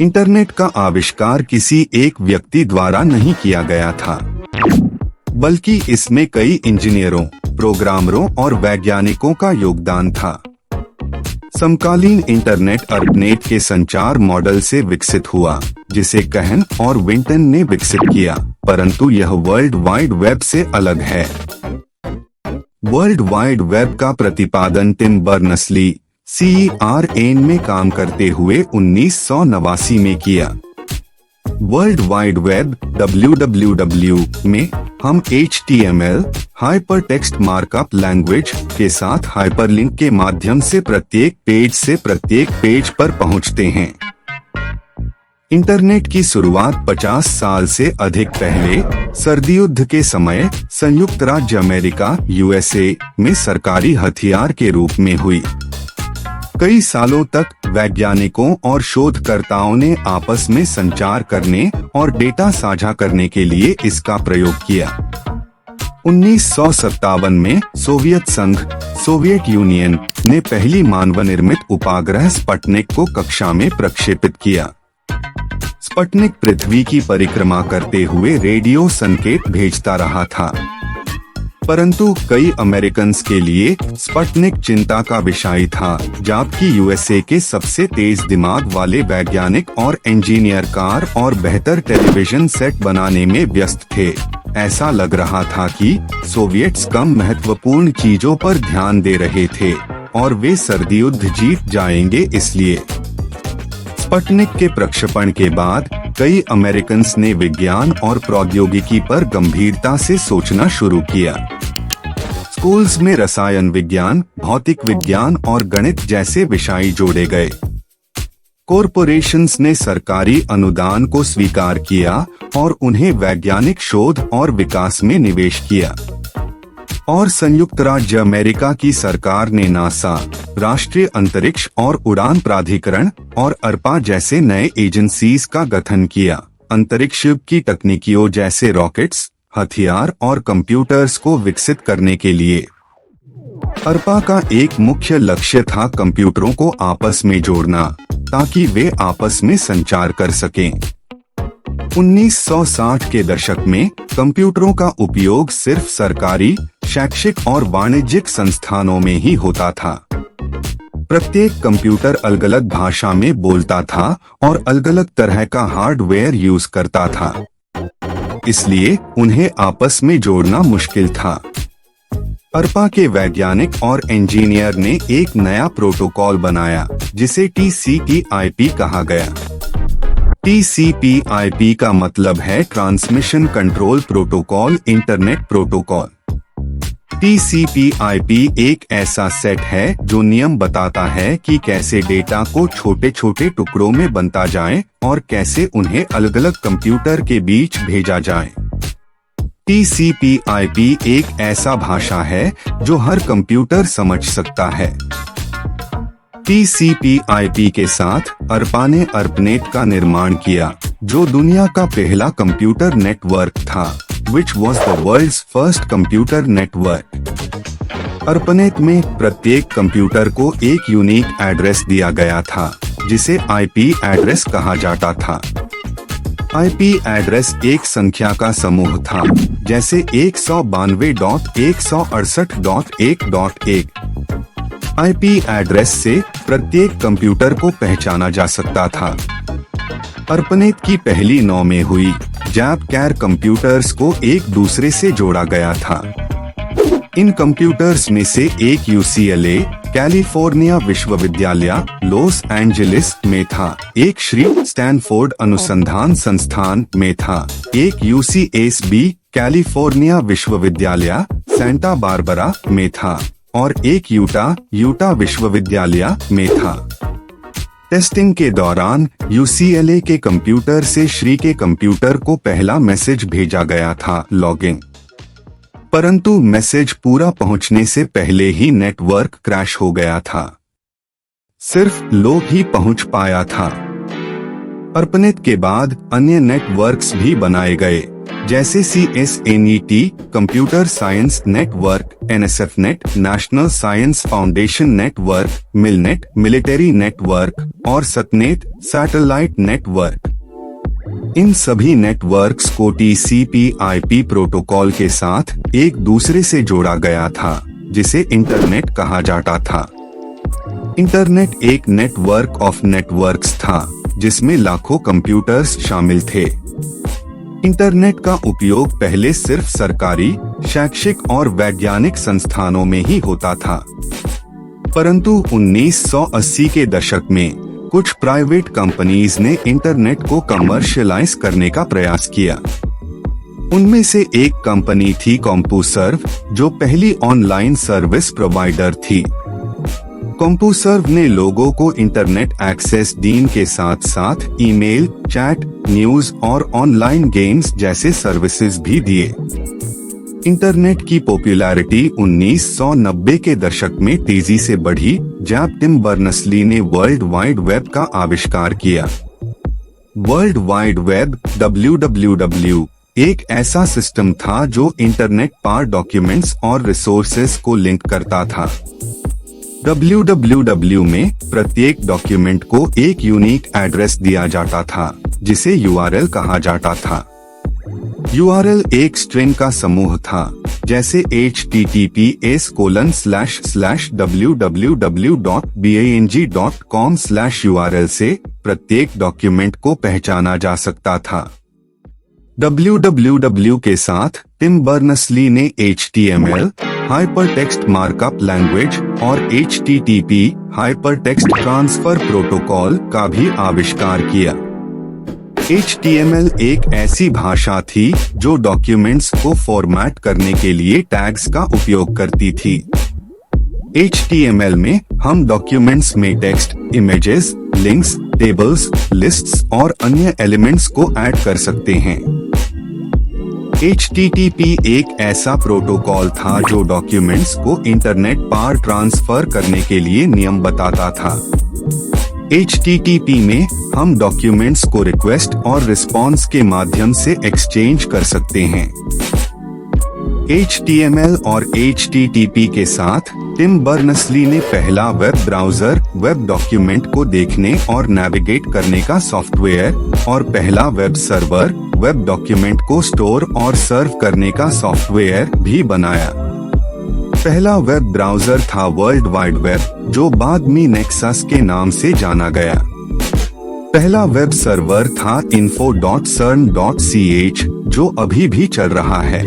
Internet का आविष्कार किसी एक व्यक्ति द्वारा नहीं किया गया था, बल्कि इसमें कई इंजीनियरों, प्रोग्रामरों और वैज्ञानिकों का योगदान था। समकालीन इंटरनेट अर्पनेट के संचार मॉडल से विकसित हुआ, जिसे कहन और विंटन ने विकसित किया, परंतु यह वर्ल्ड वाइड वेब से अलग है। वर्ल्ड वाइड वेब का प्रतिपादन टिम बर्नर्स-ली CERN में काम करते हुए 1989 में किया। वर्ल्ड वाइड वेब WWW में हम HTML हाइपरटेक्स्ट मार्कअप लैंग्वेज के साथ हाइपरलिंक के माध्यम से प्रत्येक पेज पर पहुंचते हैं। इंटरनेट की शुरुआत 50 साल से अधिक पहले सर्दी युद्ध के समय संयुक्त राज्य अमेरिका USA में सरकारी हथियार के रूप में हुई। कई सालों तक वैज्ञानिकों और शोधकर्ताओं ने आपस में संचार करने और डेटा साझा करने के लिए इसका प्रयोग किया। 1957 में सोवियत यूनियन ने पहली मानव निर्मित उपग्रह स्पुतनिक को कक्षा में प्रक्षेपित किया। स्पुतनिक पृथ्वी की परिक्रमा करते हुए रेडियो संकेत भेजता रहा था, परंतु कई अमेरिकन्स के लिए स्पुतनिक चिंता का विषय था, जबकि USA के सबसे तेज दिमाग वाले वैज्ञानिक और इंजीनियर कार और बेहतर टेलीविजन सेट बनाने में व्यस्त थे। ऐसा लग रहा था कि सोवियट्स कम महत्वपूर्ण चीजों पर ध्यान दे रहे थे और वे सर्दी युद्ध जीत जाएंगे। इसलिए स्पुतनिक के प्रक्षेपण के बाद कई अमेरिकन्स ने विज्ञान और प्रौद्योगिकी पर गंभीरता से सोचना शुरू किया। स्कूल्स में रसायन विज्ञान, भौतिक विज्ञान और गणित जैसे विषय जोड़े गए। कॉरपोरेशंस ने सरकारी अनुदान को स्वीकार किया और उन्हें वैज्ञानिक शोध और विकास में निवेश किया। और संयुक्त राज्य अमेरिका की सरकार ने नासा, राष्ट्रीय अंतरिक्ष और उड़ान प्राधिकरण और ARPA जैसे नए एजेंसीज का गठन किया। अंतरिक्ष युग की तकनीकियों जैसे रॉकेट्स, हथियार और कंप्यूटर्स को विकसित करने के लिए ARPA का एक मुख्य लक्ष्य था कंप्यूटरों को आपस में जोड़ना, ताकि वे आपस में संचार कर सकें। 1960 के दशक में कंप्यूटरों का उपयोग सिर्फ सरकारी, शैक्षिक और वाणिज्यिक संस्थानों में ही होता था। प्रत्येक कंप्यूटर अलग अलग भाषा में बोलता था और अलग अलग तरह का हार्डवेयर यूज करता था, इसलिए उन्हें आपस में जोड़ना मुश्किल था। ARPA के वैज्ञानिक और इंजीनियर ने एक नया प्रोटोकॉल बनाया, जिसे TCP/IP कहा गया। TCP/IP का मतलब है transmission control protocol internet protocol. TCP/IP एक ऐसा सेट है जो नियम बताता है कि कैसे डेटा को छोटे छोटे टुकड़ों में बांटा जाए और कैसे उन्हें अलग अलग कंप्यूटर के बीच भेजा जाए। TCP/IP एक ऐसा भाषा है जो हर कंप्यूटर समझ सकता है। TCP/IP के साथ ARPA ने ARPANET का निर्माण किया, जो दुनिया का पहला कंप्यूटर नेटवर्क था, which was the world's first computer network। ARPANET में प्रत्येक कंप्यूटर को एक यूनिक एड्रेस दिया गया था, जिसे IP एड्रेस कहा जाता था। IP एड्रेस एक संख्या का समूह था, जैसे 192.168.1.1। IP एड्रेस से प्रत्येक कंप्यूटर को पहचाना जा सकता था। ARPANET की पहली 9 में हुई जब कैर कंप्यूटर्स को एक दूसरे से जोड़ा गया था। इन कंप्यूटर्स में से एक UCLA, कैलिफोर्निया विश्वविद्यालय, लॉस एंजलिस में था, एक श्री स्टैनफोर्ड अनुसंधान संस्थान में था, एक UCSB, कैलिफोर्निया विश्वविद्यालय, सैंटा बारबरा में था और एक यूटा विश्वविद्यालय में था। टेस्टिंग के दौरान UCLA के कंप्यूटर से श्री के कंप्यूटर को पहला मैसेज भेजा गया था, लॉगिन। परंतु मैसेज पूरा पहुंचने से पहले ही नेटवर्क क्रैश हो गया था। सिर्फ लोग ही पहुंच पाया था। ARPANET के बाद अन्य नेटवर्क्स भी बनाए गए, जैसे CSNET, computer science network, NSFNet, national science foundation network, MILNET, military network और सतनेट, सैटेलाइट नेटवर्क। इन सभी नेटवर्क्स को TCP/IP प्रोटोकॉल के साथ एक दूसरे से जोड़ा गया था, जिसे इंटरनेट कहा जाता था। इंटरनेट एक नेटवर्क ऑफ नेटवर्क्स था, जिसमें लाखों कंप्यूटर्स शामिल थे। इंटरनेट का उपयोग पहले सिर्फ सरकारी, शैक्षिक और वैज्ञानिक संस्थानों में ही होता था, परंतु 1980 के दशक में कुछ प्राइवेट कंपनीज ने इंटरनेट को कमर्शियलाइज करने का प्रयास किया। उनमें से एक कंपनी थी CompuServe, जो पहली ऑनलाइन सर्विस प्रोवाइडर थी। CompuServe ने लोगों को इंटरनेट एक्सेस डीन के साथ साथ ईमेल, चैट, न्यूज और ऑनलाइन गेम्स जैसे सर्विसेज भी दिए। इंटरनेट की पॉपुलैरिटी 1990 के दशक में तेजी से बढ़ी जब टिम बर्नर्स-ली ने वर्ल्ड वाइड वेब का आविष्कार किया। वर्ल्ड वाइड वेब WWW एक ऐसा सिस्टम था जो इंटरनेट पर डॉक्यूमेंट्स और रिसोर्सेज को लिंक करता था। WWW में प्रत्येक डॉक्यूमेंट को एक यूनिक एड्रेस दिया जाता था, जिसे URL कहा जाता था। URL एक स्ट्रिंग का समूह था, जैसे https://www.bang.com/URL से प्रत्येक डॉक्यूमेंट को पहचाना जा सकता था। WWW के साथ टिम बर्नर्स-ली ने HTML, हाइपरटेक्स्ट मार्कअप लैंग्वेज और HTTP, हाइपरटेक्स्ट ट्रांसफर प्रोटोकॉल का भी आविष्कार किया। HTML एक ऐसी भाषा थी जो डॉक्यूमेंट्स को फॉर्मेट करने के लिए टैग्स का उपयोग करती थी। HTML में हम डॉक्यूमेंट्स में text, images, links, tables, lists और अन्य एलिमेंट्स को ऐड कर सकते हैं। HTTP एक ऐसा प्रोटोकॉल था जो डॉक्यूमेंट्स को इंटरनेट पर ट्रांसफर करने के लिए नियम बताता था। HTTP में हम डॉक्यूमेंट्स को रिक्वेस्ट और रिस्पॉन्स के माध्यम से एक्सचेंज कर सकते हैं। HTML और HTTP के साथ टिम बर्नर्स-ली ने पहला वेब ब्राउज़र, वेब डॉक्यूमेंट को देखने और नेविगेट करने का सॉफ्टवेयर और पहला वेब सर्वर, वेब डॉक्यूमेंट को स्टोर और सर्व करने का सॉफ्टवेयर भी बनाया। पहला वेब ब्राउज़र था वर्ल्ड वाइड वेब, जो बाद में नेक्सस के नाम से जाना गया। पहला वेब सर्वर था info.cern.ch, जो अभी भी चल रहा है।